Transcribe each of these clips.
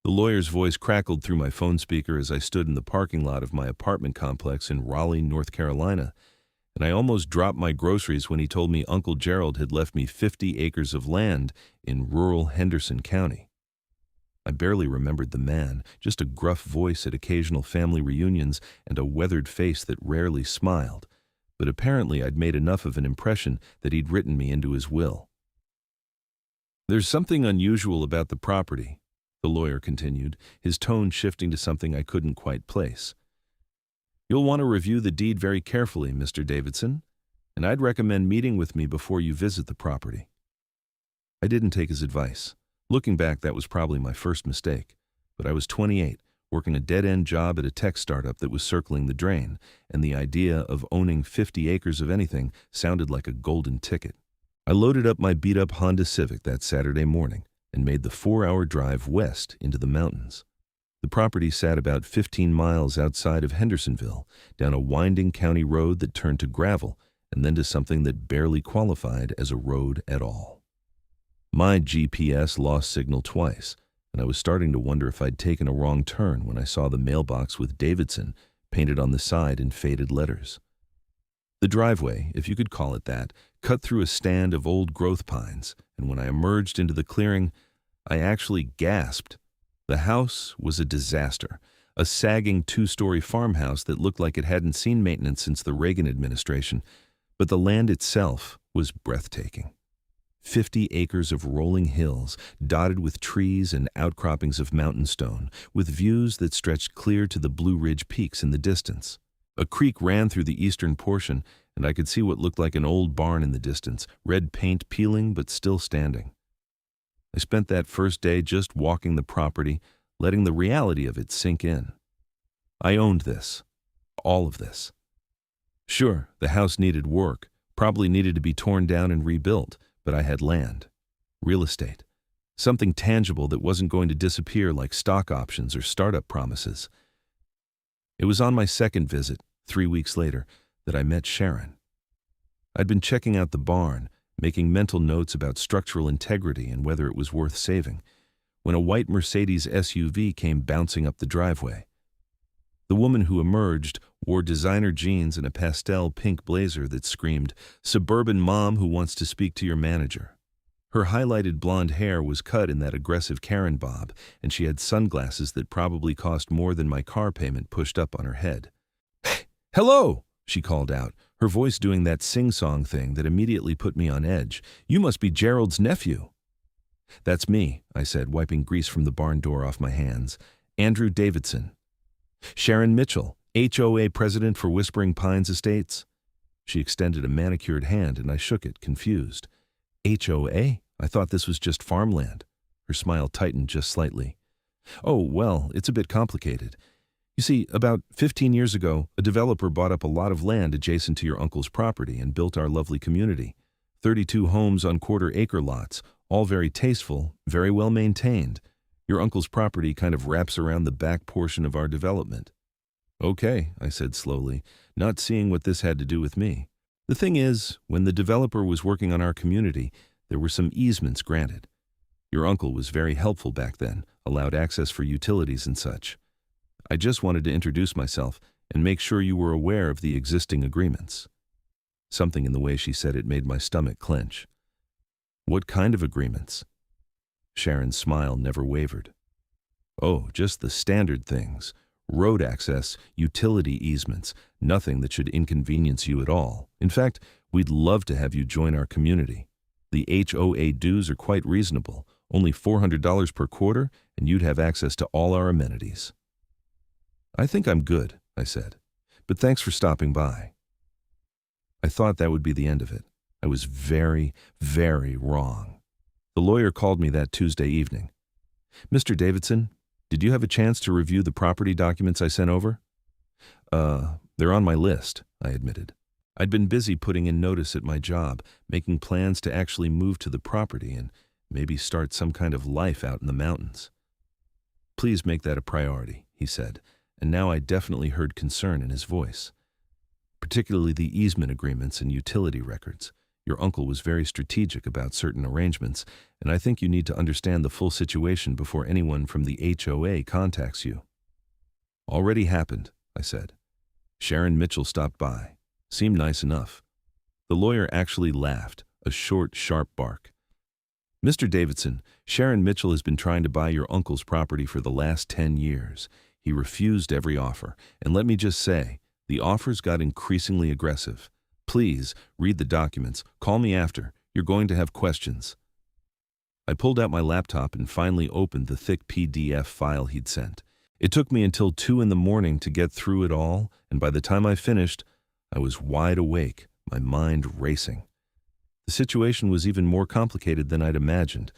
The lawyer's voice crackled through my phone speaker as I stood in the parking lot of my apartment complex in Raleigh, North Carolina, and I almost dropped my groceries when he told me Uncle Gerald had left me 50 acres of land in rural Henderson County. I barely remembered the man, just a gruff voice at occasional family reunions and a weathered face that rarely smiled, but apparently I'd made enough of an impression that he'd written me into his will. "There's something unusual about the property," the lawyer continued, his tone shifting to something I couldn't quite place. "You'll want to review the deed very carefully, Mr. Davidson, and I'd recommend meeting with me before you visit the property." I didn't take his advice. Looking back, that was probably my first mistake, but I was 28, working a dead-end job at a tech startup that was circling the drain, and the idea of owning 50 acres of anything sounded like a golden ticket. I loaded up my beat-up Honda Civic that Saturday morning and made the 4-hour drive west into the mountains. The property sat about 15 miles outside of Hendersonville, down a winding county road that turned to gravel and then to something that barely qualified as a road at all. My GPS lost signal twice, and I was starting to wonder if I'd taken a wrong turn when I saw the mailbox with Davidson painted on the side in faded letters. The driveway, if you could call it that, cut through a stand of old growth pines, and when I emerged into the clearing, I actually gasped. The house was a disaster, a sagging 2-story farmhouse that looked like it hadn't seen maintenance since the Reagan administration, but the land itself was breathtaking. 50 acres of rolling hills, dotted with trees and outcroppings of mountain stone, with views that stretched clear to the Blue Ridge peaks in the distance. A creek ran through the eastern portion, and I could see what looked like an old barn in the distance, red paint peeling but still standing. I spent that first day just walking the property, letting the reality of it sink in. I owned this. All of this. Sure, the house needed work, probably needed to be torn down and rebuilt, but I had land, real estate, something tangible that wasn't going to disappear like stock options or startup promises. It was on my second visit, 3 weeks later, that I met Sharon. I'd been checking out the barn, making mental notes about structural integrity and whether it was worth saving, when a white Mercedes SUV came bouncing up the driveway. The woman who emerged wore designer jeans and a pastel pink blazer that screamed, "Suburban mom who wants to speak to your manager." Her highlighted blonde hair was cut in that aggressive Karen bob, and she had sunglasses that probably cost more than my car payment pushed up on her head. "Hello," she called out, her voice doing that sing-song thing that immediately put me on edge. "You must be Gerald's nephew." "That's me," I said, wiping grease from the barn door off my hands. "Andrew Davidson." "Sharon Mitchell, HOA president for Whispering Pines Estates." She extended a manicured hand, and I shook it, confused. "HOA? I thought this was just farmland." Her smile tightened just slightly. "Oh, well, it's a bit complicated. You see, about 15 years ago, a developer bought up a lot of land adjacent to your uncle's property and built our lovely community. 32 homes on quarter-acre lots, all very tasteful, very well maintained. Your uncle's property kind of wraps around the back portion of our development." "Okay," I said slowly, not seeing what this had to do with me. "The thing is, when the developer was working on our community, there were some easements granted. Your uncle was very helpful back then, allowed access for utilities and such. I just wanted to introduce myself and make sure you were aware of the existing agreements." Something in the way she said it made my stomach clench. "What kind of agreements?" Sharon's smile never wavered. "Oh, just the standard things. Road access, utility easements, nothing that should inconvenience you at all. In fact, we'd love to have you join our community. The HOA dues are quite reasonable, only $400 per quarter, and you'd have access to all our amenities." "I think I'm good," I said, "but thanks for stopping by." I thought that would be the end of it. I was very, very wrong. The lawyer called me that Tuesday evening. "Mr. Davidson, did you have a chance to review the property documents I sent over?" They're on my list," I admitted. I'd been busy putting in notice at my job, making plans to actually move to the property and maybe start some kind of life out in the mountains. "Please make that a priority," he said, and now I definitely heard concern in his voice. "Particularly the easement agreements and utility records. Your uncle was very strategic about certain arrangements, and I think you need to understand the full situation before anyone from the HOA contacts you." "Already happened," I said. "Sharon Mitchell stopped by. Seemed nice enough." The lawyer actually laughed, a short, sharp bark. "Mr. Davidson, Sharon Mitchell has been trying to buy your uncle's property for the last 10 years. He refused every offer, and let me just say, the offers got increasingly aggressive. Please, read the documents. Call me after. You're going to have questions." I pulled out my laptop and finally opened the thick PDF file he'd sent. It took me until 2 in the morning to get through it all, and by the time I finished, I was wide awake, my mind racing. The situation was even more complicated than I'd imagined.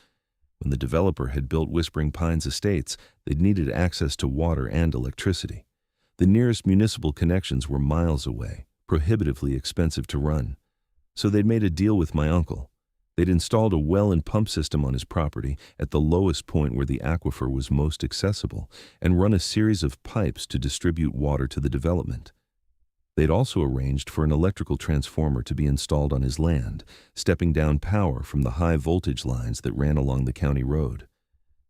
When the developer had built Whispering Pines Estates, they'd needed access to water and electricity. The nearest municipal connections were miles away, prohibitively expensive to run. So they'd made a deal with my uncle. They'd installed a well and pump system on his property at the lowest point where the aquifer was most accessible, and run a series of pipes to distribute water to the development. They'd also arranged for an electrical transformer to be installed on his land, stepping down power from the high voltage lines that ran along the county road.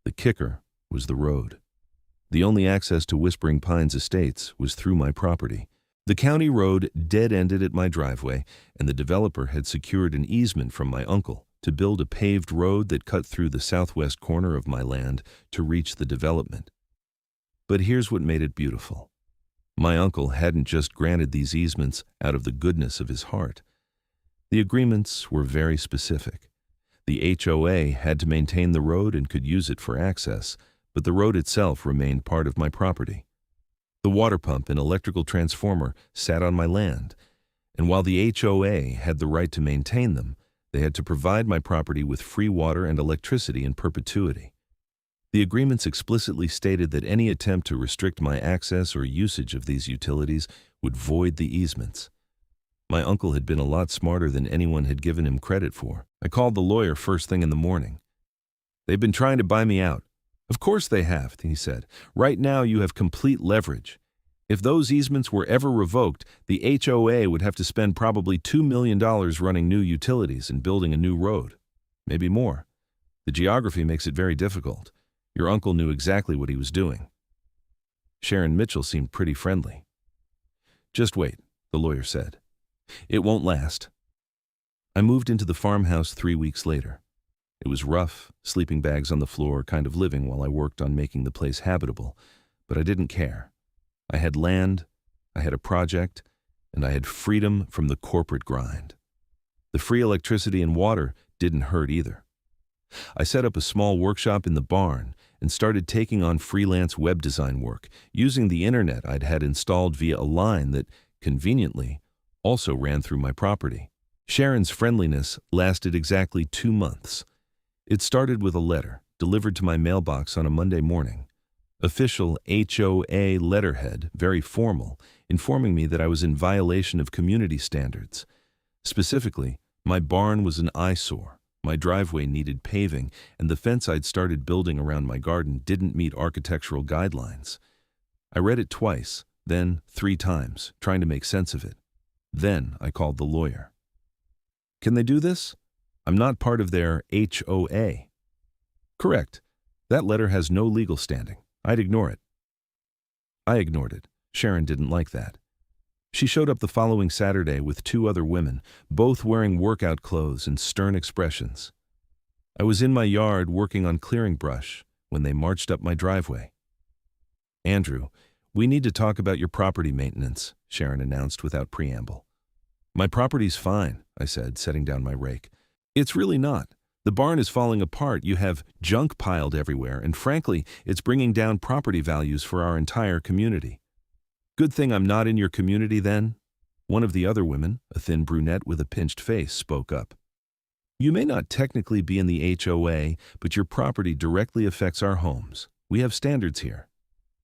The kicker was the road. The only access to Whispering Pines Estates was through my property. The county road dead-ended at my driveway, and the developer had secured an easement from my uncle to build a paved road that cut through the southwest corner of my land to reach the development. But here's what made it beautiful. My uncle hadn't just granted these easements out of the goodness of his heart. The agreements were very specific. The HOA had to maintain the road and could use it for access, but the road itself remained part of my property. The water pump and electrical transformer sat on my land, and while the HOA had the right to maintain them, they had to provide my property with free water and electricity in perpetuity. The agreements explicitly stated that any attempt to restrict my access or usage of these utilities would void the easements. My uncle had been a lot smarter than anyone had given him credit for. I called the lawyer first thing in the morning. "They've been trying to buy me out." "Of course they have," he said. "Right now you have complete leverage. If those easements were ever revoked, the HOA would have to spend probably $2 million running new utilities and building a new road. Maybe more. The geography makes it very difficult. Your uncle knew exactly what he was doing." Sharon Mitchell seemed pretty friendly. "Just wait," the lawyer said. "It won't last." I moved into the farmhouse 3 weeks later. It was rough, sleeping bags on the floor, kind of living while I worked on making the place habitable, but I didn't care. I had land, I had a project, and I had freedom from the corporate grind. The free electricity and water didn't hurt either. I set up a small workshop in the barn and started taking on freelance web design work, using the internet I'd had installed via a line that, conveniently, also ran through my property. Sharon's friendliness lasted exactly 2 months. It started with a letter delivered to my mailbox on a Monday morning. Official HOA letterhead, very formal, informing me that I was in violation of community standards. Specifically, my barn was an eyesore. My driveway needed paving, and the fence I'd started building around my garden didn't meet architectural guidelines. I read it twice, then 3 times, trying to make sense of it. Then I called the lawyer. "Can they do this? I'm not part of their HOA." "Correct. That letter has no legal standing. I'd ignore it." I ignored it. Sharon didn't like that. She showed up the following Saturday with 2 other women, both wearing workout clothes and stern expressions. I was in my yard working on clearing brush when they marched up my driveway. "Andrew, we need to talk about your property maintenance," Sharon announced without preamble. "My property's fine," I said, setting down my rake. "It's really not. The barn is falling apart, you have junk piled everywhere, and frankly, it's bringing down property values for our entire community." "Good thing I'm not in your community then?" One of the other women, a thin brunette with a pinched face, spoke up. "You may not technically be in the HOA, but your property directly affects our homes. We have standards here."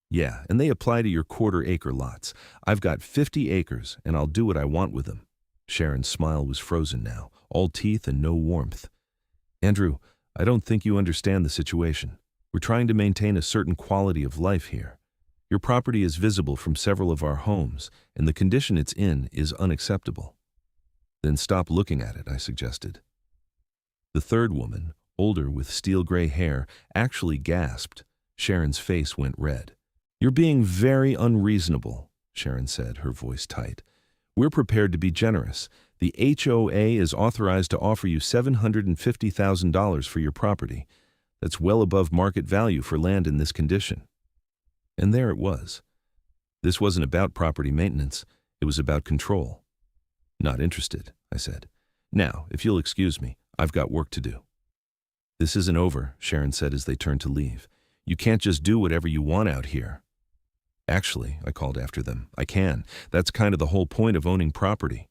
"Yeah, and they apply to your quarter-acre lots. I've got 50 acres, and I'll do what I want with them." Sharon's smile was frozen now, all teeth and no warmth. "Andrew, I don't think you understand the situation. We're trying to maintain a certain quality of life here. Your property is visible from several of our homes, and the condition it's in is unacceptable." Then stop looking at it, I suggested. The third woman, older with steel-gray hair, actually gasped. Sharon's face went red. "You're being very unreasonable," Sharon said, her voice tight. "We're prepared to be generous. The HOA is authorized to offer you $750,000 for your property. That's well above market value for land in this condition." And there it was. This wasn't about property maintenance. It was about control. "Not interested," I said. "Now, if you'll excuse me, I've got work to do." "This isn't over," Sharon said as they turned to leave. "You can't just do whatever you want out here." "Actually," I called after them, "I can. That's kind of the whole point of owning property."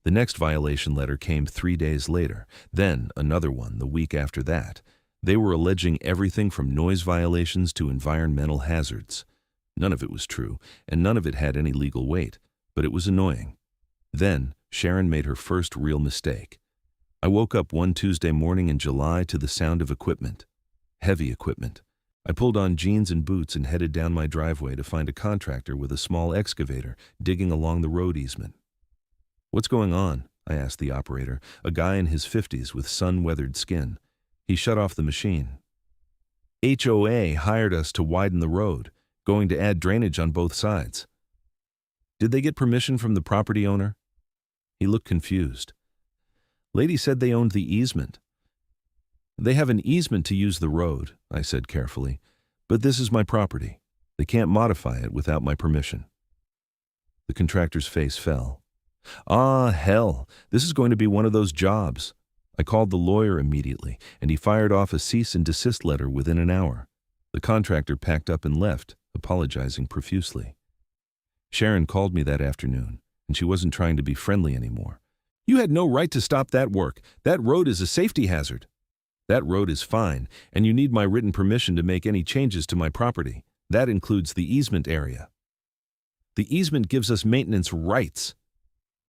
The next violation letter came 3 days later, then another one the week after that. They were alleging everything from noise violations to environmental hazards. None of it was true, and none of it had any legal weight, but it was annoying. Then Sharon made her first real mistake. I woke up one Tuesday morning in July to the sound of equipment. Heavy equipment. I pulled on jeans and boots and headed down my driveway to find a contractor with a small excavator digging along the road easement. "What's going on?" I asked the operator, a guy in his 50s with sun-weathered skin. He shut off the machine. "HOA hired us to widen the road, going to add drainage on both sides." "Did they get permission from the property owner?" He looked confused. "Lady said they owned the easement." "They have an easement to use the road," I said carefully, "but this is my property. They can't modify it without my permission." The contractor's face fell. "Ah, hell, this is going to be one of those jobs." I called the lawyer immediately, and he fired off a cease and desist letter within an hour. The contractor packed up and left, apologizing profusely. Sharon called me that afternoon, and she wasn't trying to be friendly anymore. "You had no right to stop that work. That road is a safety hazard." "That road is fine, and you need my written permission to make any changes to my property. That includes the easement area." "The easement gives us maintenance rights."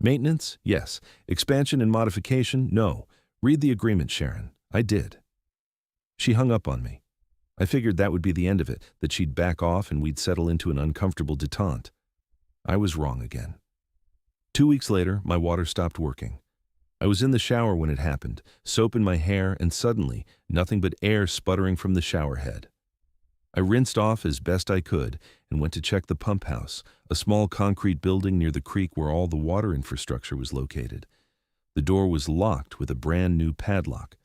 "Maintenance? Yes. Expansion and modification? No. Read the agreement, Sharon." I did. She hung up on me. I figured that would be the end of it, that she'd back off and we'd settle into an uncomfortable detente. I was wrong again. 2 weeks later, my water stopped working. I was in the shower when it happened, soap in my hair, and suddenly, nothing but air sputtering from the shower head. I rinsed off as best I could and went to check the pump house, a small concrete building near the creek where all the water infrastructure was located. The door was locked with a brand new padlock.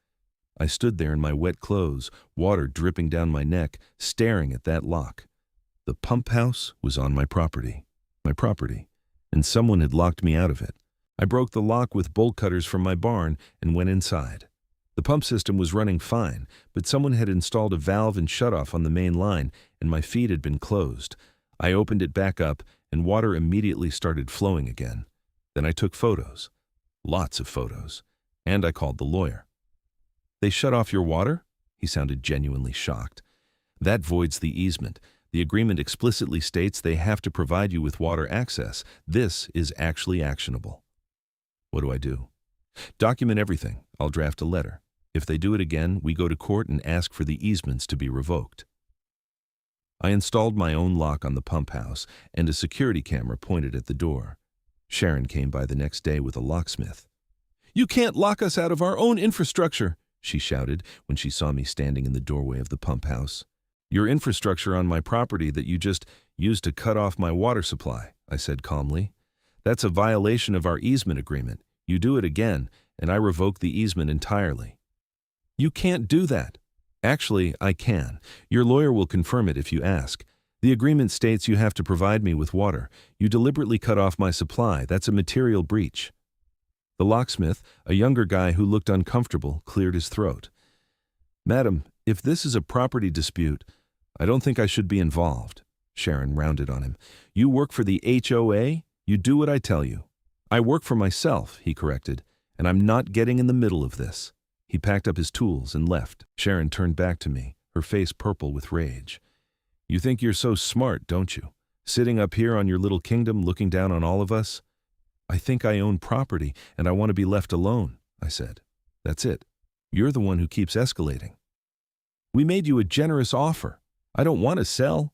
I stood there in my wet clothes, water dripping down my neck, staring at that lock. The pump house was on my property, and someone had locked me out of it. I broke the lock with bolt cutters from my barn and went inside. The pump system was running fine, but someone had installed a valve and shutoff on the main line, and my feed had been closed. I opened it back up, and water immediately started flowing again. Then I took photos. Lots of photos. And I called the lawyer. "They shut off your water?" He sounded genuinely shocked. "That voids the easement. The agreement explicitly states they have to provide you with water access. This is actually actionable." "What do I do?" "Document everything. I'll draft a letter. If they do it again, we go to court and ask for the easements to be revoked." I installed my own lock on the pump house and a security camera pointed at the door. Sharon came by the next day with a locksmith. "You can't lock us out of our own infrastructure," she shouted when she saw me standing in the doorway of the pump house. "Your infrastructure on my property that you just used to cut off my water supply," I said calmly. "That's a violation of our easement agreement. You do it again, and I revoke the easement entirely." "You can't do that." "Actually, I can. Your lawyer will confirm it if you ask. The agreement states you have to provide me with water. You deliberately cut off my supply. That's a material breach." The locksmith, a younger guy who looked uncomfortable, cleared his throat. "Madam, if this is a property dispute, I don't think I should be involved." Sharon rounded on him. "You work for the HOA? You do what I tell you." "I work for myself," he corrected, "and I'm not getting in the middle of this." He packed up his tools and left. Sharon turned back to me, her face purple with rage. "You think you're so smart, don't you? Sitting up here on your little kingdom looking down on all of us?" "I think I own property, and I want to be left alone," I said. "That's it. You're the one who keeps escalating." "We made you a generous offer. I don't want to sell."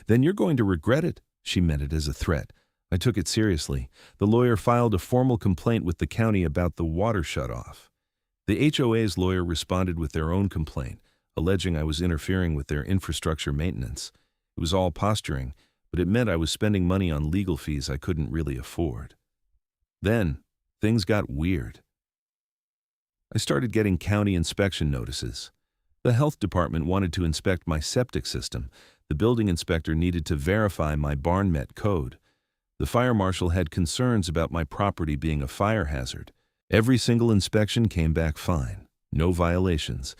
"Then you're going to regret it." She meant it as a threat. I took it seriously. The lawyer filed a formal complaint with the county about the water shutoff. The HOA's lawyer responded with their own complaint, alleging I was interfering with their infrastructure maintenance. It was all posturing, but it meant I was spending money on legal fees I couldn't really afford. Then, things got weird. I started getting county inspection notices. The health department wanted to inspect my septic system. The building inspector needed to verify my barn met code. The fire marshal had concerns about my property being a fire hazard. Every single inspection came back fine, no violations,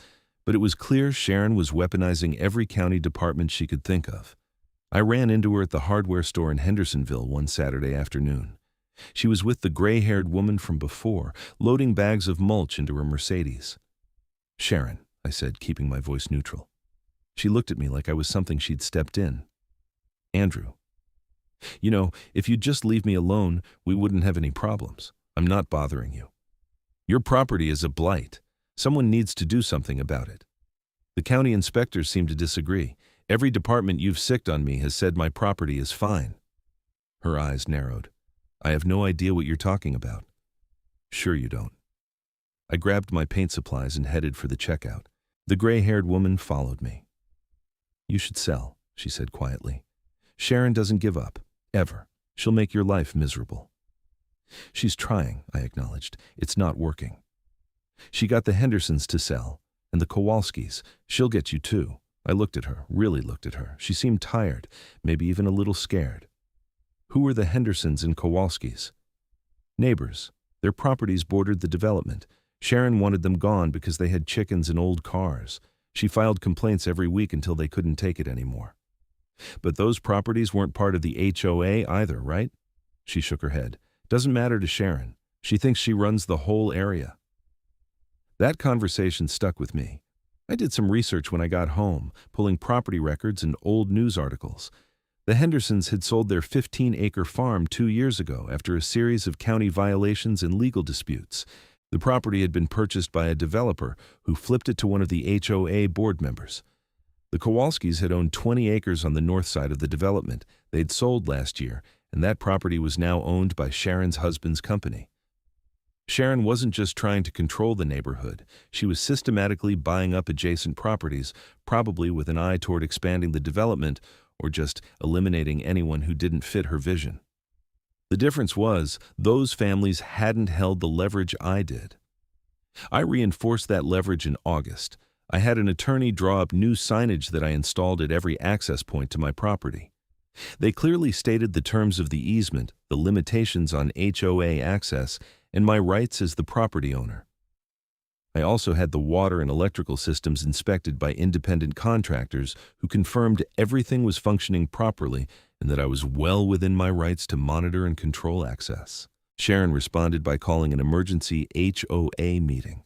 but it was clear Sharon was weaponizing every county department she could think of. I ran into her at the hardware store in Hendersonville one Saturday afternoon. She was with the gray-haired woman from before, loading bags of mulch into her Mercedes. "Sharon," I said, keeping my voice neutral. She looked at me like I was something she'd stepped in. "Andrew, you know, if you'd just leave me alone, we wouldn't have any problems. I'm not bothering you. Your property is a blight. Someone needs to do something about it." The county inspectors seem to disagree. "Every department you've sicked on me has said my property is fine." Her eyes narrowed. "I have no idea what you're talking about." "Sure you don't." I grabbed my paint supplies and headed for the checkout. The gray-haired woman followed me. "You should sell," she said quietly. "Sharon doesn't give up, ever. She'll make your life miserable." "She's trying," I acknowledged. "It's not working." "She got the Hendersons to sell, and the Kowalskis. She'll get you too." I looked at her, really looked at her. She seemed tired, maybe even a little scared. "Who were the Hendersons and Kowalskis?" "Neighbors. Their properties bordered the development. Sharon wanted them gone because they had chickens and old cars. She filed complaints every week until they couldn't take it anymore." "But those properties weren't part of the HOA either, right?" She shook her head. "Doesn't matter to Sharon. She thinks she runs the whole area." That conversation stuck with me. I did some research when I got home, pulling property records and old news articles. The Hendersons had sold their 15-acre farm 2 years ago after a series of county violations and legal disputes. The property had been purchased by a developer who flipped it to one of the HOA board members. The Kowalskis had owned 20 acres on the north side of the development. They'd sold last year, and that property was now owned by Sharon's husband's company. Sharon wasn't just trying to control the neighborhood. She was systematically buying up adjacent properties, probably with an eye toward expanding the development or just eliminating anyone who didn't fit her vision. The difference was, those families hadn't held the leverage I did. I reinforced that leverage in August. I had an attorney draw up new signage that I installed at every access point to my property. They clearly stated the terms of the easement, the limitations on HOA access, and my rights as the property owner. I also had the water and electrical systems inspected by independent contractors who confirmed everything was functioning properly and that I was well within my rights to monitor and control access. Sharon responded by calling an emergency HOA meeting.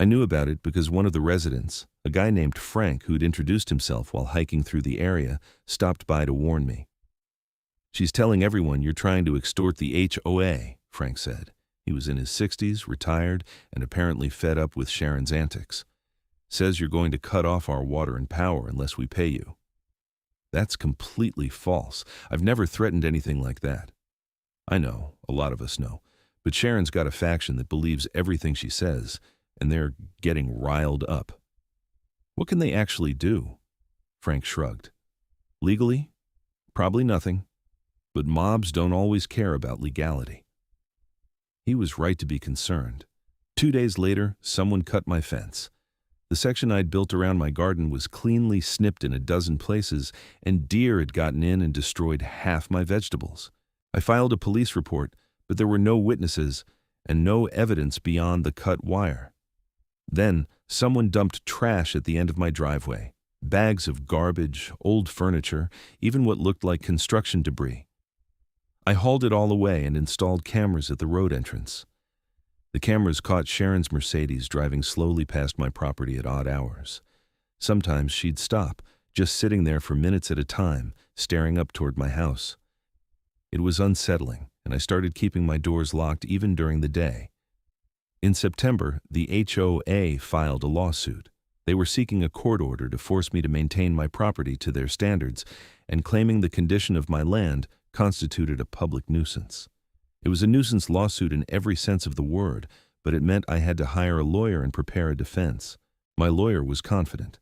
I knew about it because one of the residents, a guy named Frank who'd introduced himself while hiking through the area, stopped by to warn me. "She's telling everyone you're trying to extort the HOA," Frank said. He was in his 60s, retired, and apparently fed up with Sharon's antics. "Says you're going to cut off our water and power unless we pay you." That's completely false. I've never threatened anything like that. I know, a lot of us know, but Sharon's got a faction that believes everything she says, and they're getting riled up. "What can they actually do?" Frank shrugged. "Legally? Probably nothing. But mobs don't always care about legality." He was right to be concerned. 2 days later, someone cut my fence. The section I'd built around my garden was cleanly snipped in a dozen places, and deer had gotten in and destroyed half my vegetables. I filed a police report, but there were no witnesses and no evidence beyond the cut wire. Then, someone dumped trash at the end of my driveway. Bags of garbage, old furniture, even what looked like construction debris. I hauled it all away and installed cameras at the road entrance. The cameras caught Sharon's Mercedes driving slowly past my property at odd hours. Sometimes she'd stop, just sitting there for minutes at a time, staring up toward my house. It was unsettling, and I started keeping my doors locked even during the day. In September, the HOA filed a lawsuit. They were seeking a court order to force me to maintain my property to their standards and claiming the condition of my land constituted a public nuisance. It was a nuisance lawsuit in every sense of the word, but it meant I had to hire a lawyer and prepare a defense. My lawyer was confident.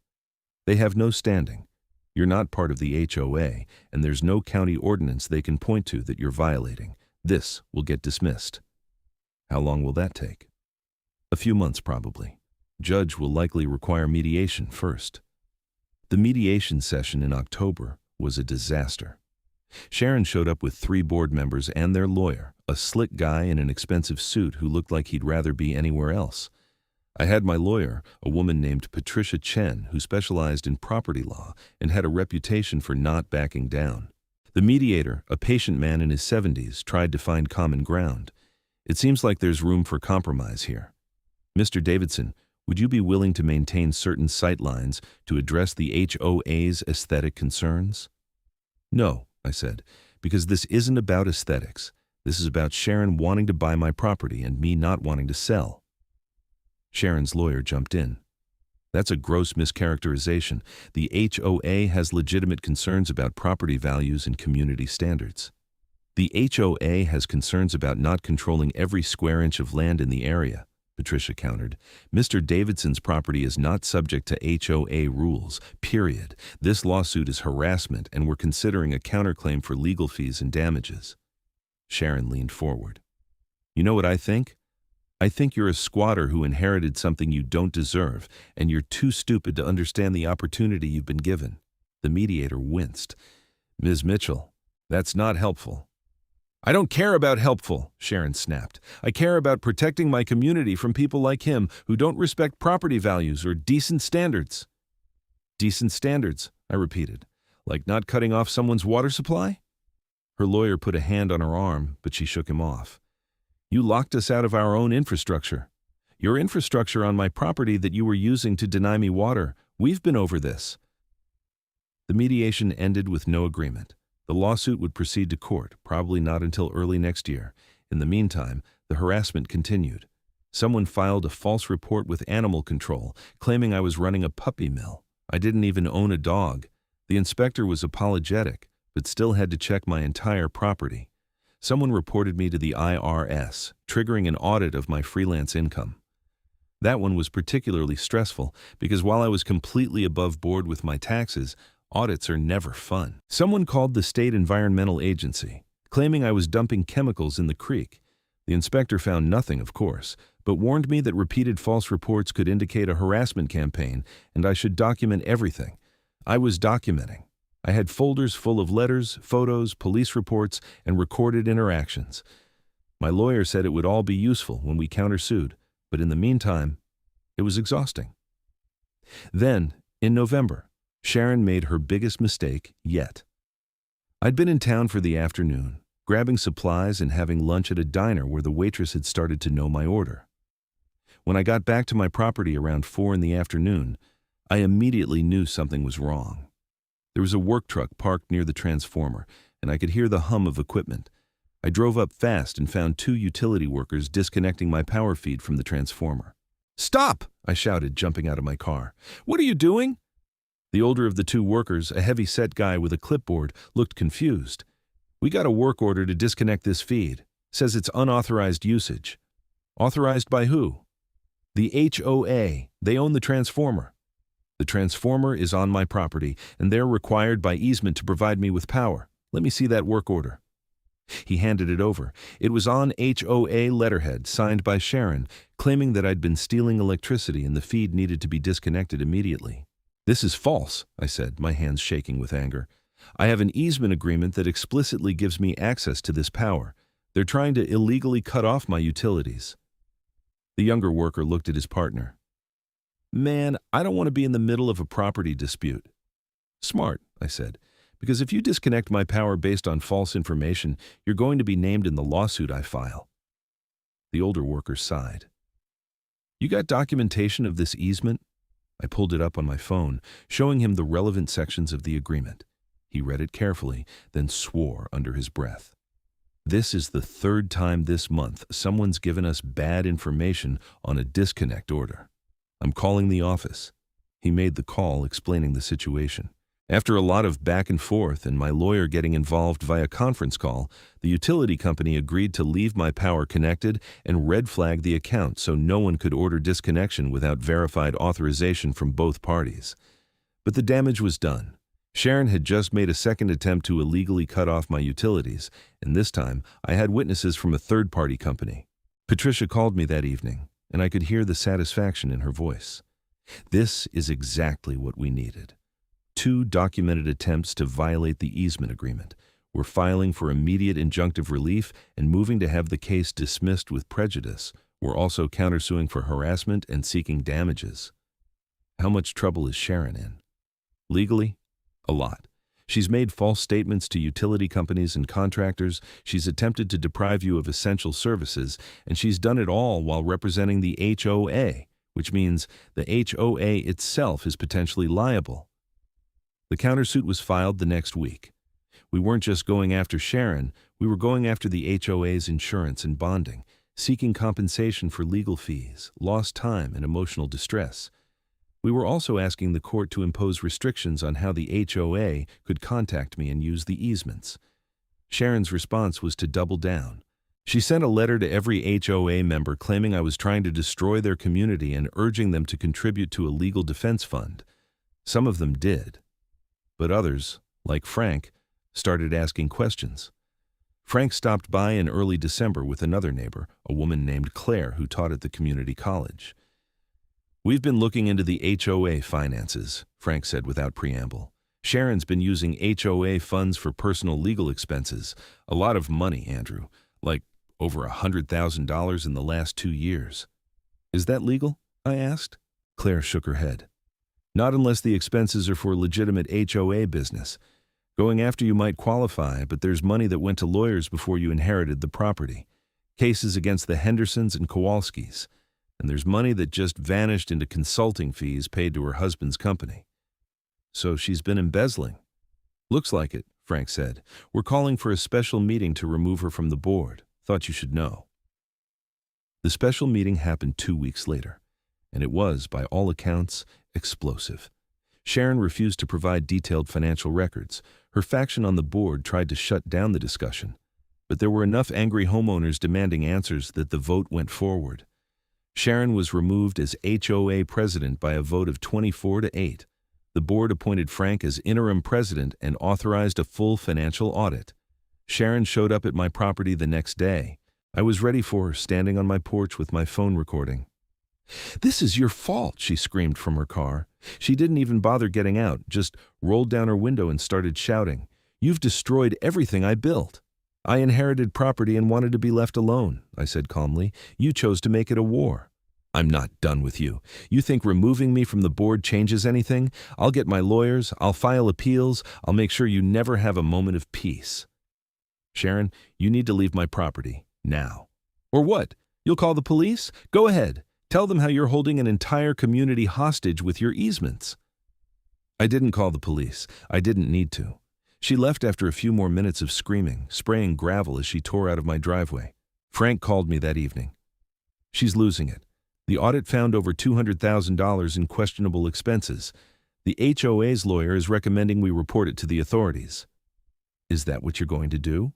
They have no standing. You're not part of the HOA, and there's no county ordinance they can point to that you're violating. This will get dismissed. How long will that take? A few months, probably. Judge will likely require mediation first. The mediation session in October was a disaster. Sharon showed up with 3 board members and their lawyer, a slick guy in an expensive suit who looked like he'd rather be anywhere else. I had my lawyer, a woman named Patricia Chen, who specialized in property law and had a reputation for not backing down. The mediator, a patient man in his 70s, tried to find common ground. It seems like there's room for compromise here. Mr. Davidson, would you be willing to maintain certain sightlines to address the HOA's aesthetic concerns? No, I said, because this isn't about aesthetics. This is about Sharon wanting to buy my property and me not wanting to sell. Sharon's lawyer jumped in. That's a gross mischaracterization. The HOA has legitimate concerns about property values and community standards. The HOA has concerns about not controlling every square inch of land in the area, Patricia countered. Mr. Davidson's property is not subject to HOA rules, period. This lawsuit is harassment, and we're considering a counterclaim for legal fees and damages. Sharon leaned forward. You know what I think? I think you're a squatter who inherited something you don't deserve, and you're too stupid to understand the opportunity you've been given. The mediator winced. Ms. Mitchell, that's not helpful. I don't care about helpful, Sharon snapped. I care about protecting my community from people like him who don't respect property values or decent standards. Decent standards, I repeated. Like not cutting off someone's water supply? Her lawyer put a hand on her arm, but she shook him off. You locked us out of our own infrastructure. Your infrastructure on my property that you were using to deny me water. We've been over this. The mediation ended with no agreement. The lawsuit would proceed to court, probably not until early next year. In the meantime, the harassment continued. Someone filed a false report with animal control, claiming I was running a puppy mill. I didn't even own a dog. The inspector was apologetic, but still had to check my entire property. Someone reported me to the IRS, triggering an audit of my freelance income. That one was particularly stressful because while I was completely above board with my taxes, audits are never fun. Someone called the state environmental agency, claiming I was dumping chemicals in the creek. The inspector found nothing, of course, but warned me that repeated false reports could indicate a harassment campaign and I should document everything. I was documenting. I had folders full of letters, photos, police reports, and recorded interactions. My lawyer said it would all be useful when we countersued, but in the meantime, it was exhausting. Then, in November, Sharon made her biggest mistake yet. I'd been in town for the afternoon, grabbing supplies and having lunch at a diner where the waitress had started to know my order. When I got back to my property around 4 in the afternoon, I immediately knew something was wrong. There was a work truck parked near the transformer, and I could hear the hum of equipment. I drove up fast and found 2 utility workers disconnecting my power feed from the transformer. Stop! I shouted, jumping out of my car. What are you doing? The older of the 2 workers, a heavy-set guy with a clipboard, looked confused. We got a work order to disconnect this feed. Says it's unauthorized usage. Authorized by who? The HOA. They own the transformer. The transformer is on my property, and they're required by easement to provide me with power. Let me see that work order. He handed it over. It was on HOA letterhead, signed by Sharon, claiming that I'd been stealing electricity and the feed needed to be disconnected immediately. This is false, I said, my hands shaking with anger. I have an easement agreement that explicitly gives me access to this power. They're trying to illegally cut off my utilities. The younger worker looked at his partner. Man, I don't want to be in the middle of a property dispute. Smart, I said, because if you disconnect my power based on false information, you're going to be named in the lawsuit I file. The older worker sighed. You got documentation of this easement? I pulled it up on my phone, showing him the relevant sections of the agreement. He read it carefully, then swore under his breath. This is the 3rd time this month someone's given us bad information on a disconnect order. I'm calling the office. He made the call, explaining the situation. After a lot of back and forth and my lawyer getting involved via conference call, the utility company agreed to leave my power connected and red flag the account so no one could order disconnection without verified authorization from both parties. But the damage was done. Sharon had just made a second attempt to illegally cut off my utilities, and this time I had witnesses from a third-party company. Patricia called me that evening, and I could hear the satisfaction in her voice. This is exactly what we needed. 2 documented attempts to violate the easement agreement. We're filing for immediate injunctive relief and moving to have the case dismissed with prejudice. We're also countersuing for harassment and seeking damages. How much trouble is Sharon in? Legally? A lot. She's made false statements to utility companies and contractors, she's attempted to deprive you of essential services, and she's done it all while representing the HOA, which means the HOA itself is potentially liable. The countersuit was filed the next week. We weren't just going after Sharon, we were going after the HOA's insurance and bonding, seeking compensation for legal fees, lost time, and emotional distress. We were also asking the court to impose restrictions on how the HOA could contact me and use the easements. Sharon's response was to double down. She sent a letter to every HOA member claiming I was trying to destroy their community and urging them to contribute to a legal defense fund. Some of them did. But others, like Frank, started asking questions. Frank stopped by in early December with another neighbor, a woman named Claire who taught at the community college. "We've been looking into the HOA finances," Frank said without preamble. "Sharon's been using HOA funds for personal legal expenses. A lot of money, Andrew, like over $100,000 in the last 2 years. Is that legal?" I asked. Claire shook her head. "Not unless the expenses are for legitimate HOA business. Going after you might qualify, but there's money that went to lawyers before you inherited the property. Cases against the Hendersons and Kowalskis. And there's money that just vanished into consulting fees paid to her husband's company. So she's been embezzling." "Looks like it," Frank said. "We're calling for a special meeting to remove her from the board. Thought you should know." The special meeting happened 2 weeks later, and it was, by all accounts, explosive. Sharon refused to provide detailed financial records. Her faction on the board tried to shut down the discussion, but there were enough angry homeowners demanding answers that the vote went forward. Sharon was removed as HOA president by a vote of 24-8. The board appointed Frank as interim president and authorized a full financial audit. Sharon showed up at my property the next day. I was ready for her, standing on my porch with my phone recording. "This is your fault," she screamed from her car. She didn't even bother getting out, just rolled down her window and started shouting. "You've destroyed everything I built." "I inherited property and wanted to be left alone," I said calmly. "You chose to make it a war." "I'm not done with you. You think removing me from the board changes anything? I'll get my lawyers, I'll file appeals, I'll make sure you never have a moment of peace." "Sharon, you need to leave my property, now." "Or what? You'll call the police? Go ahead. Tell them how you're holding an entire community hostage with your easements." I didn't call the police. I didn't need to. She left after a few more minutes of screaming, spraying gravel as she tore out of my driveway. Frank called me that evening. "She's losing it. The audit found over $200,000 in questionable expenses. The HOA's lawyer is recommending we report it to the authorities." "Is that what you're going to do?"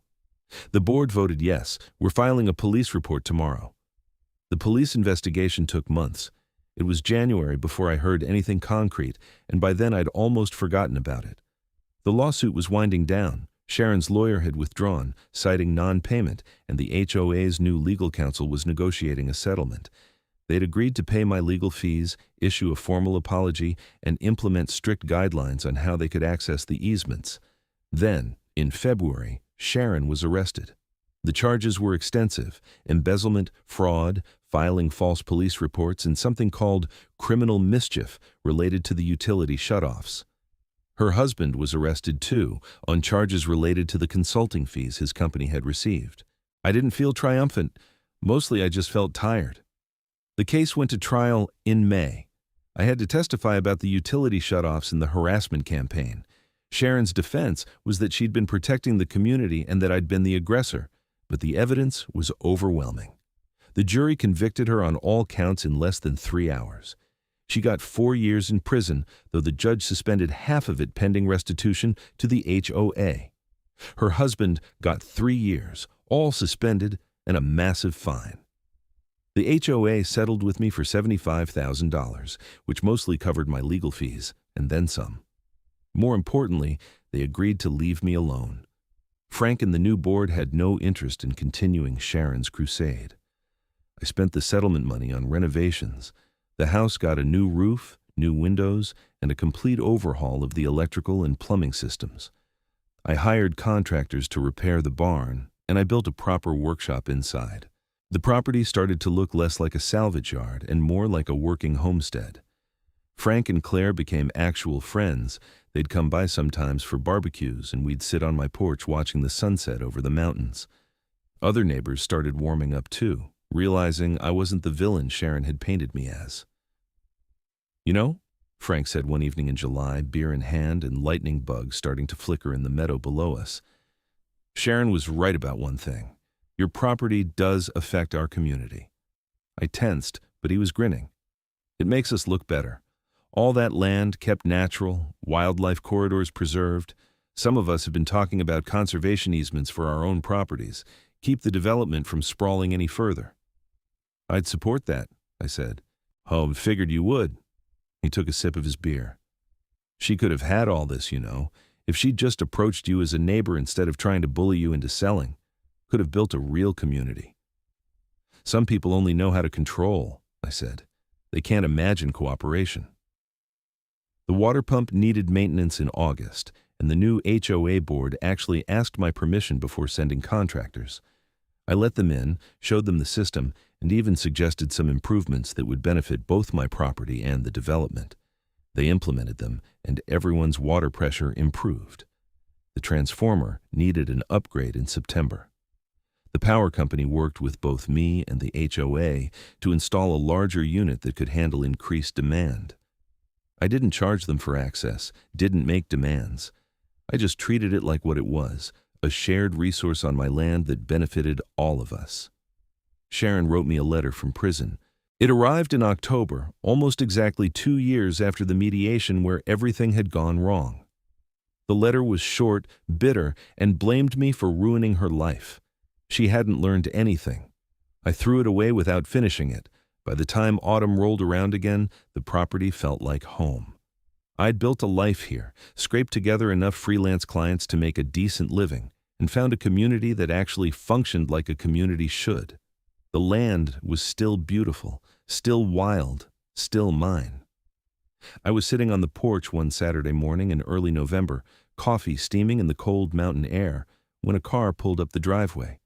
The board voted yes. We're filing a police report tomorrow. The police investigation took months. It was January before I heard anything concrete, and by then I'd almost forgotten about it. The lawsuit was winding down. Sharon's lawyer had withdrawn, citing non-payment, and the HOA's new legal counsel was negotiating a settlement. They'd agreed to pay my legal fees, issue a formal apology, and implement strict guidelines on how they could access the easements. Then, in February, Sharon was arrested. The charges were extensive: embezzlement, fraud, filing false police reports, and something called criminal mischief related to the utility shutoffs. Her husband was arrested too, on charges related to the consulting fees his company had received. I didn't feel triumphant. Mostly I just felt tired. The case went to trial in May. I had to testify about the utility shutoffs and the harassment campaign. Sharon's defense was that she'd been protecting the community and that I'd been the aggressor, but the evidence was overwhelming. The jury convicted her on all counts in less than 3 hours. She got 4 years in prison, though the judge suspended half of it pending restitution to the HOA. Her husband got 3 years, all suspended, and a massive fine. The HOA settled with me for $75,000, which mostly covered my legal fees, and then some. More importantly, they agreed to leave me alone. Frank and the new board had no interest in continuing Sharon's crusade. I spent the settlement money on renovations. The house got a new roof, new windows, and a complete overhaul of the electrical and plumbing systems. I hired contractors to repair the barn, and I built a proper workshop inside. The property started to look less like a salvage yard and more like a working homestead. Frank and Claire became actual friends. They'd come by sometimes for barbecues, and we'd sit on my porch watching the sunset over the mountains. Other neighbors started warming up too, realizing I wasn't the villain Sharon had painted me as. "You know," Frank said one evening in July, beer in hand and lightning bugs starting to flicker in the meadow below us, "Sharon was right about one thing. Your property does affect our community." I tensed, but he was grinning. "It makes us look better. All that land kept natural, wildlife corridors preserved. Some of us have been talking about conservation easements for our own properties. Keep the development from sprawling any further." "I'd support that," I said. "Oh, figured you would." He took a sip of his beer. "She could have had all this, you know, if she'd just approached you as a neighbor instead of trying to bully you into selling. Could have built a real community." "Some people only know how to control," I said. "They can't imagine cooperation." The water pump needed maintenance in August, and the new HOA board actually asked my permission before sending contractors. I let them in, showed them the system, and even suggested some improvements that would benefit both my property and the development. They implemented them, and everyone's water pressure improved. The transformer needed an upgrade in September. The power company worked with both me and the HOA to install a larger unit that could handle increased demand. I didn't charge them for access, didn't make demands. I just treated it like what it was, a shared resource on my land that benefited all of us. Sharon wrote me a letter from prison. It arrived in October, almost exactly 2 years after the mediation where everything had gone wrong. The letter was short, bitter, and blamed me for ruining her life. She hadn't learned anything. I threw it away without finishing it. By the time autumn rolled around again, the property felt like home. I'd built a life here, scraped together enough freelance clients to make a decent living, and found a community that actually functioned like a community should. The land was still beautiful, still wild, still mine. I was sitting on the porch one Saturday morning in early November, coffee steaming in the cold mountain air, when a car pulled up the driveway.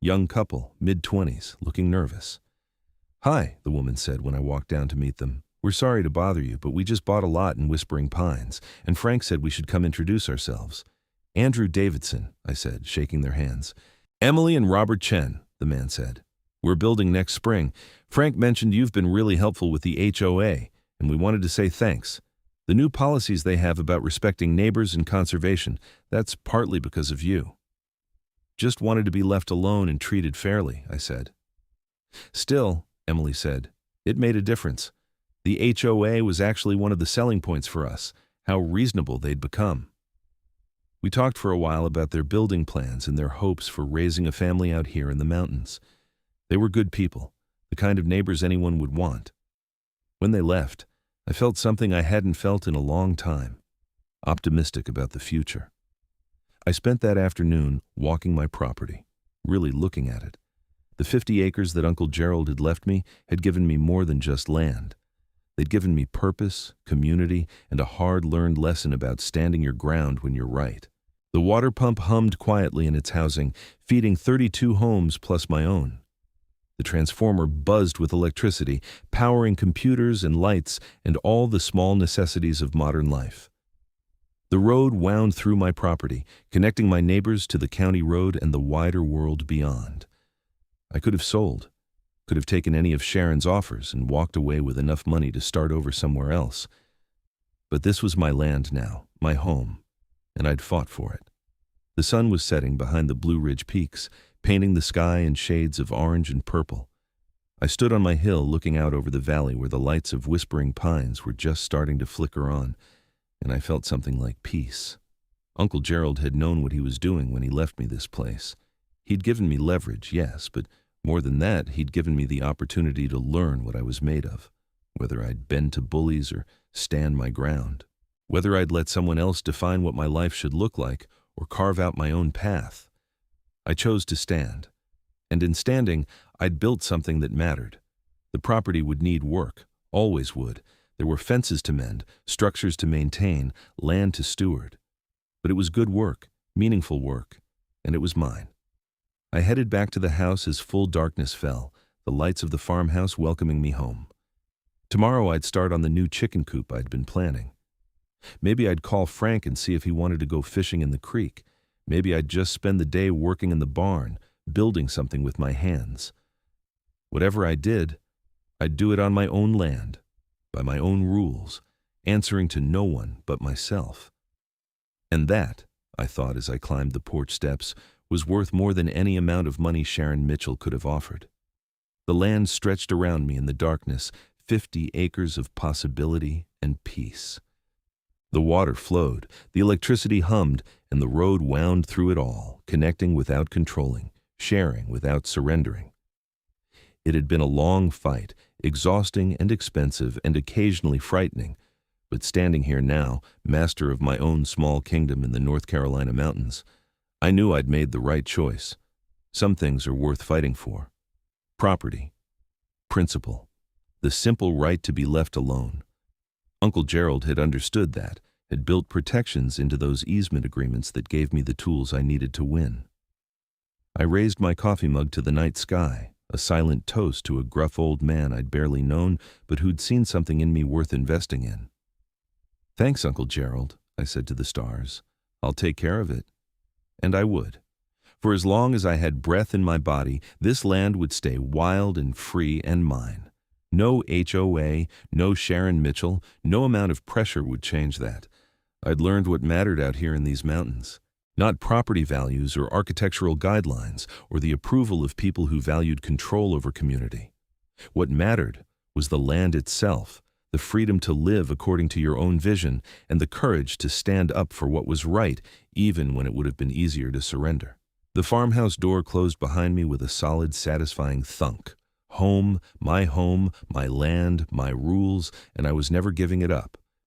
Young couple, mid-20s, looking nervous. "Hi," the woman said when I walked down to meet them. "We're sorry to bother you, but we just bought a lot in Whispering Pines, and Frank said we should come introduce ourselves." "Andrew Davidson," I said, shaking their hands. "Emily and Robert Chen," the man said. "We're building next spring. Frank mentioned you've been really helpful with the HOA, and we wanted to say thanks. The new policies they have about respecting neighbors and conservation, that's partly because of you." "Just wanted to be left alone and treated fairly," I said. "Still," Emily said, "it made a difference. The HOA was actually one of the selling points for us, how reasonable they'd become." We talked for a while about their building plans and their hopes for raising a family out here in the mountains. They were good people, the kind of neighbors anyone would want. When they left, I felt something I hadn't felt in a long time, optimistic about the future. I spent that afternoon walking my property, really looking at it. The 50 acres that Uncle Gerald had left me had given me more than just land. They'd given me purpose, community, and a hard-learned lesson about standing your ground when you're right. The water pump hummed quietly in its housing, feeding 32 homes plus my own. The transformer buzzed with electricity, powering computers and lights and all the small necessities of modern life. The road wound through my property, connecting my neighbors to the county road and the wider world beyond. I could have sold, could have taken any of Sharon's offers and walked away with enough money to start over somewhere else. But this was my land now, my home, and I'd fought for it. The sun was setting behind the Blue Ridge peaks, painting the sky in shades of orange and purple. I stood on my hill looking out over the valley where the lights of whispering pines were just starting to flicker on, and I felt something like peace. Uncle Gerald had known what he was doing when he left me this place. He'd given me leverage, yes, but more than that, he'd given me the opportunity to learn what I was made of, whether I'd bend to bullies or stand my ground, whether I'd let someone else define what my life should look like or carve out my own path. I chose to stand, and in standing, I'd built something that mattered. The property would need work, always would. There were fences to mend, structures to maintain, land to steward. But it was good work, meaningful work, and it was mine. I headed back to the house as full darkness fell, the lights of the farmhouse welcoming me home. Tomorrow I'd start on the new chicken coop I'd been planning. Maybe I'd call Frank and see if he wanted to go fishing in the creek. Maybe I'd just spend the day working in the barn, building something with my hands. Whatever I did, I'd do it on my own land, by my own rules, answering to no one but myself. And that, I thought as I climbed the porch steps, was worth more than any amount of money Sharon Mitchell could have offered. The land stretched around me in the darkness, 50 acres of possibility and peace. The water flowed, the electricity hummed, and the road wound through it all, connecting without controlling, sharing without surrendering. It had been a long fight, exhausting and expensive and occasionally frightening, but standing here now, master of my own small kingdom in the North Carolina mountains, I knew I'd made the right choice. Some things are worth fighting for. Property, principle, the simple right to be left alone. Uncle Gerald had understood that, had built protections into those easement agreements that gave me the tools I needed to win. I raised my coffee mug to the night sky, a silent toast to a gruff old man I'd barely known, but who'd seen something in me worth investing in. "Thanks, Uncle Gerald," I said to the stars. "I'll take care of it." And I would. For as long as I had breath in my body, this land would stay wild and free and mine. No HOA, no Sharon Mitchell, no amount of pressure would change that. I'd learned what mattered out here in these mountains. Not property values or architectural guidelines or the approval of people who valued control over community. What mattered was the land itself, the freedom to live according to your own vision, and the courage to stand up for what was right, even when it would have been easier to surrender. The farmhouse door closed behind me with a solid, satisfying thunk. Home, my land, my rules, and I was never giving it up.